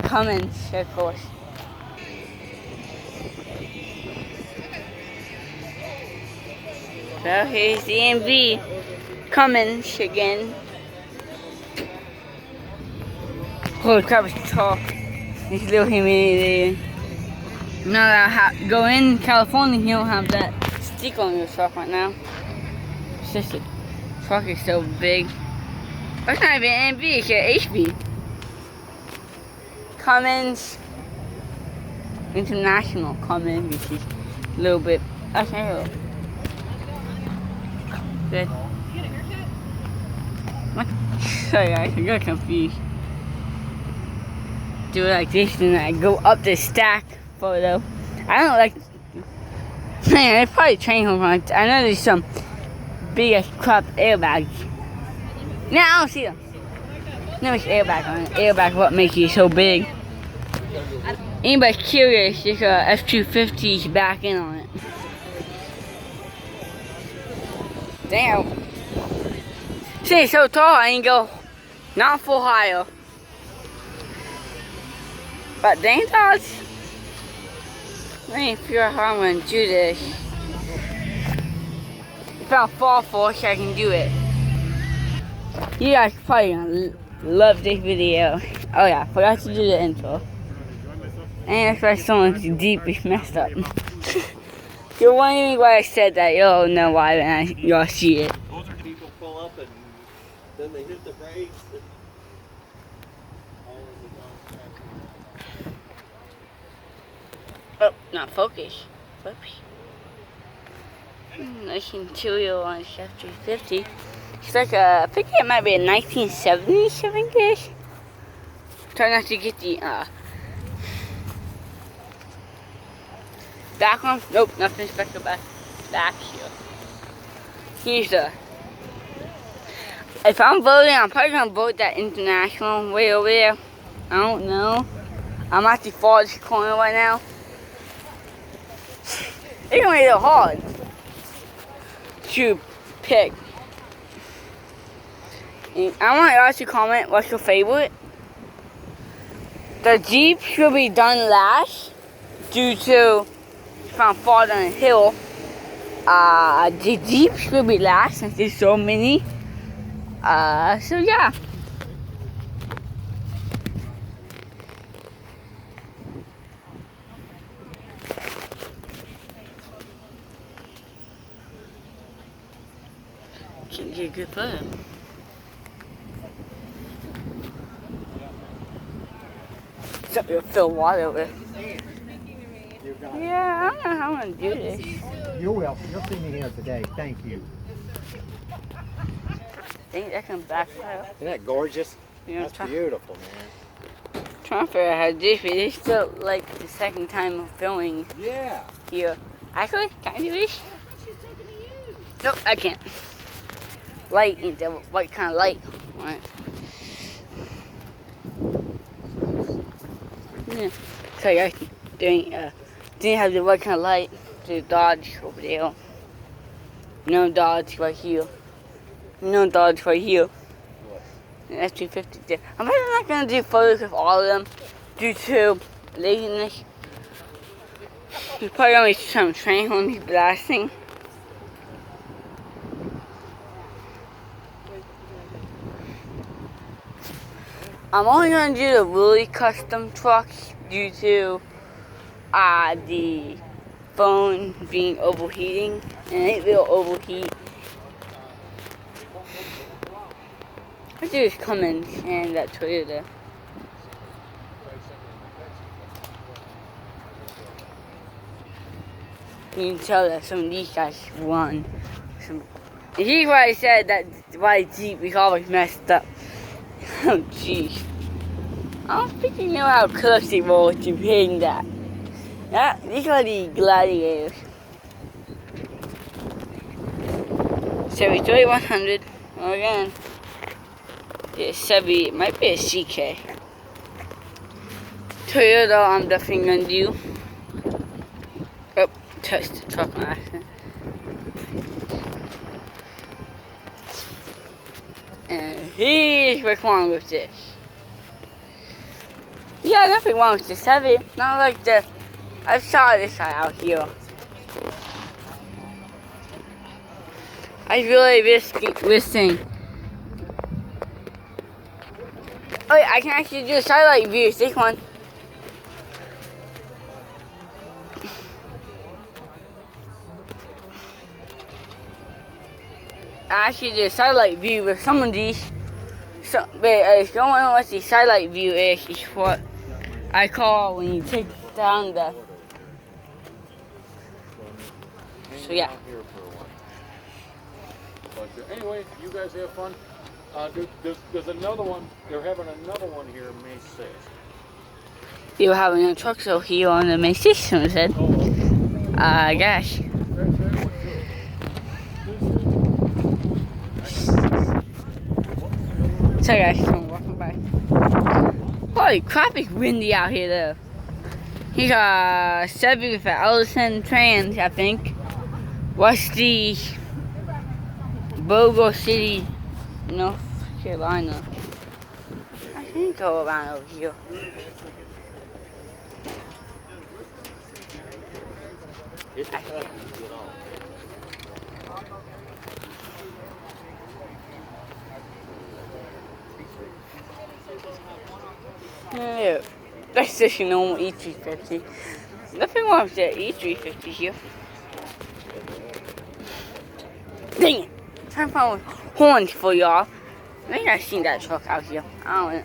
Cummins, of course. So here's the EMV Cummins again. Holy crap, it's tall. It's a little humidity. Now that I go in California, you don't have that stick on your truck right now. It's just the truck is so big. That's not even AMV, it's an HB. Cummins International Cummins, which is a little bit. Okay. Good. What? Sorry guys, I got confused. Do it like this and I go up the stack photo. I don't like. Man, it's probably train home runs. I know there's some big as crap airbags. No, I don't see them. No, it's airbag on it. Airbag what makes it so big. Anybody curious, there's a F-250's back in on it. Damn. See, it's so tall, I can go not full higher. But dang dogs. Let me figure out how I'm gonna do this. If I fall force, I can do it. You guys probably gonna love this video. Oh yeah, forgot to do the intro. And if I someone's deep is messed up. You're wondering why I said that, you'll know why when y'all see it. Those are people pull up and then they hit the brakes. Oh, not focus. Whoops. Nice interior on this F-350. It's like I think it might be a 1970s, I think it is. Try not to get the back on. Nope, nothing special back here. Here's the. If I'm voting, I'm probably gonna vote that international way over there. I don't know. I'm at the farthest corner right now. It's gonna be a little hard to pick. And I want y'all to comment what's your favorite. The Jeep should be done last due to if I'm far down a hill. The Jeep should be last since there's so many. So yeah. Can get a good photo. Except you'll fill water with. Yeah, I don't know how I'm gonna do this. You're welcome. You'll see me here today. Thank you. I think that can backfire. Isn't that gorgeous? You know, That's beautiful, man. Trying to figure out how to do this. It's still like the second time of filming Yeah. here. Actually, can I do this? Nope, I can't. Light ain't the right kind of light. Right. Yeah. So you're doing didn't have the right kind of light. The Dodge over there. No Dodge right here. No Dodge right here. F-250 there. I'm probably not gonna do photos of all of them due to laziness. There's probably gonna be some train on me blasting. I'm only gonna do the really custom trucks due to the phone being overheating, and it will overheat. I do this Cummins and that Toyota. You can tell that some of these guys run. And here's why I said that why Jeep is always messed up. Oh jeez. I don't think you know how close they were to hitting that. These are the Gladiators. Chevy 3100. Again. Yeah, Chevy. It might be a CK. Toyota, I'm definitely gonna do. Oh, touched the truck on accident. And here's what's wrong with this. Yeah, nothing wrong with this heavy. Not like the. I saw this guy out here. I really risky this thing. Oh, yeah, I can actually do satellite views. This one. I actually did a satellite view with some of these. So, but if you don't know what the satellite view is, it's what I call when you take down the. So yeah. Out here for a while. But anyway, you guys have fun. There's another one. They're having another one here May 6th. You have a truck show here on the May 6th, someone said. Gosh. So guys, I'm walking by. Holy crap, it's windy out here though. He's a 7 for Ellison Trans, I think. What's the Bogo City, North Carolina? I think go around over here. It's a tough one to get on. Yeah, that's just a normal E350. Nothing wrong with that E350 here. Dang it! Trying to find horns for y'all. I think I've seen that truck out here. I don't know.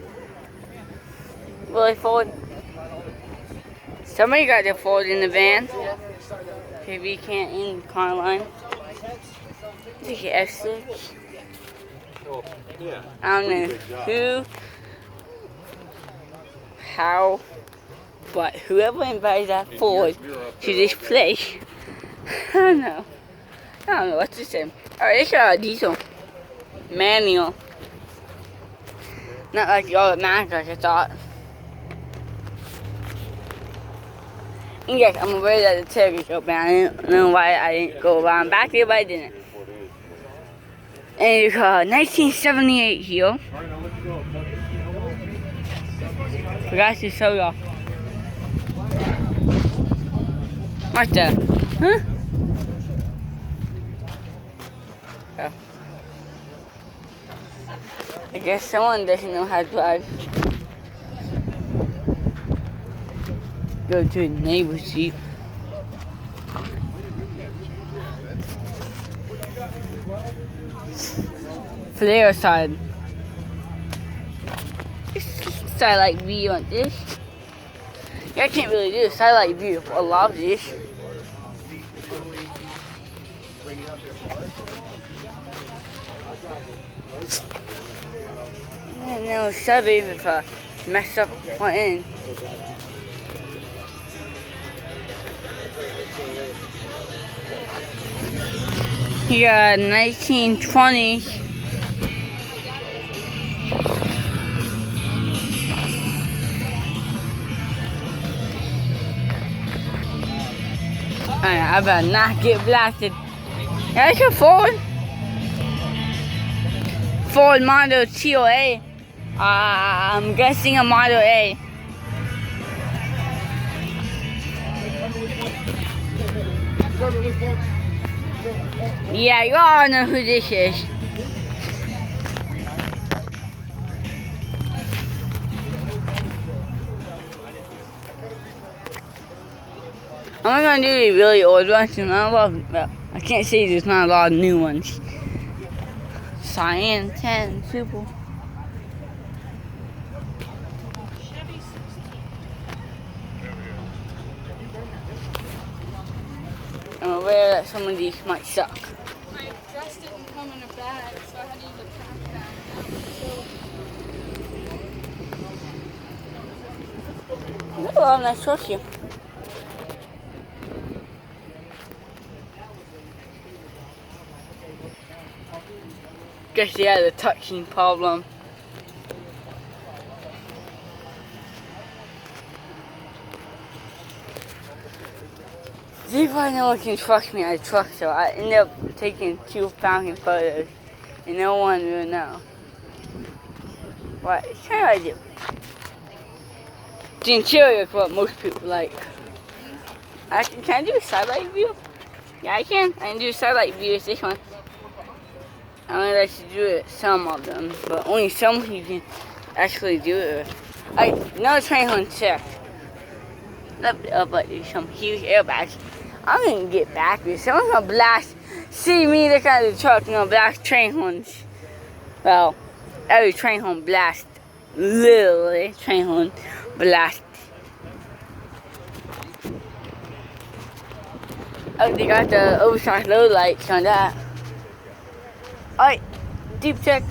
Really, Ford? Somebody got their Ford in the van. Maybe can't in the car line. Take your F6. Oh, yeah. I don't know who, how, but whoever invited that Ford to this place, I don't know what to say. Alright, it's a diesel. Manual. Not like the automatic like I thought. And yes, I'm aware that the tail is open. I didn't know why I didn't go around back there, but I didn't. And it's 1978 here. Forgot to show y'all. What the? Huh? Oh. I guess someone doesn't know how to drive. Go to a neighbor's Jeep. Flare side. Satellite view on this. I can't really do a satellite view for a lot of this. And then sub if I mess up one end. Here, 1920s. I better not get blasted. That's a Ford. Ford Model TOA. I'm guessing a Model A. Yeah, you all know who this is. I'm gonna do the really old ones, and I can't say there's not a lot of new ones. Cyan 10 Super. I'm aware that some of these might suck. My dress didn't come in a bag, so I had to use a pack bag. Oh, nice truck here. Guess they had a touching problem. Anybody no one can trust me at a truck show. I ended up taking 2 falcon photos and no one will know. But it's kind of like it. The interior is what most people like. Can I do a sidelight view? Yeah, I can. I can do a sidelight view. It's this one. I only like to do it some of them, but only some you can actually do it with. Alright, another train horn check. Up, but there's some huge airbags. I'm gonna get back here. Someone's gonna blast. See me look at the truck and gonna blast train horns. Well, every train horn blast. Literally, train horn blast. Oh, they got the oversized low lights on that. Alright, deep check.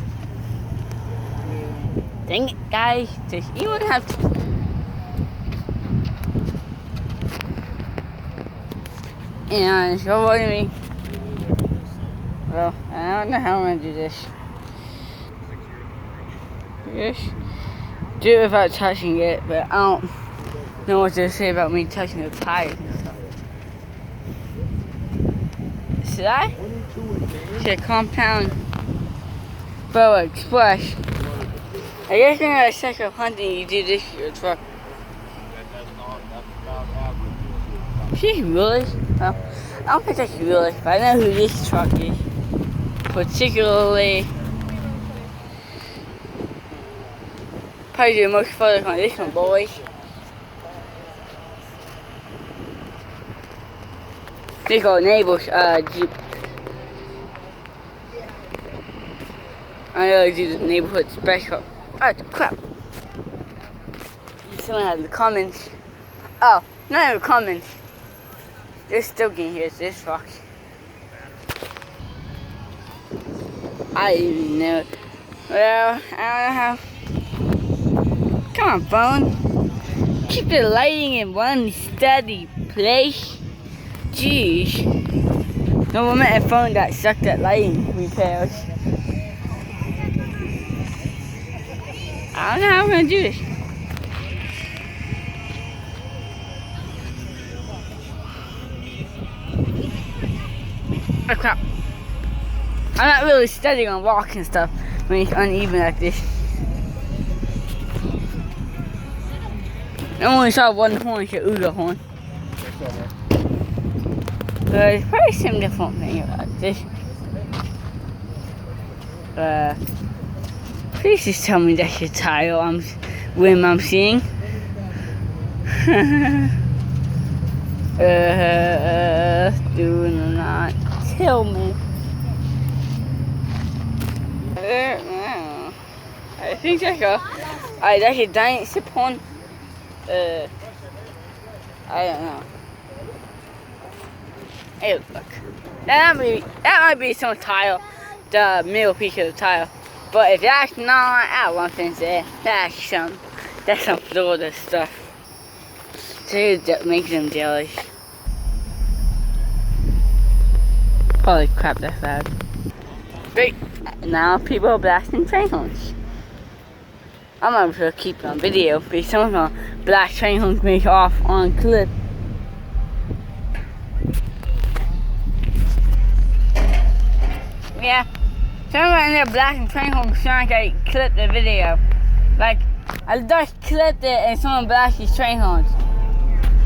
Dang it, guys. Does anyone have to? And you're avoiding me. Well, I don't know how I'm gonna do this. Just do it without touching it, but I don't know what to say about me touching the tires and stuff. Should I? Should compound Boa Express. I guess when I check up hunting, you do this to your truck. She's really? Well, I don't think that's really, but I know who this truck is. Particularly, probably do the most photos on this one, boys. They got neighbors, Jeep. I know do the neighborhood special. Oh, crap. Someone had the comments. Oh, not even comments. They're still getting here, this fuck. I didn't even know. Well, I don't know how. Come on, phone. Keep the lighting in one steady place. Jeez. No one met a phone that sucked at lighting repairs. I don't know how I'm gonna do this. Oh crap. I'm not really steady on walking stuff when it's uneven like this. I only saw one horn, it's a Uga horn. But there's probably some different thing about this. Please just tell me that's your tile whim I'm seeing. Do not tell me. I think that's a giant sipon. I don't know. Hey, look. That might be some tile, the middle piece of the tile. But if that's not, I want to say that's some Florida stuff. So that makes them jealous. Holy crap, that's bad. Great. Now people are blasting train horns. I'm not going to keep it on video because someone's going to blast train horns me off on clip. Yeah. Someone in there blasting train horns trying to clip the video. Like, I just clipped it and someone blasted train horns.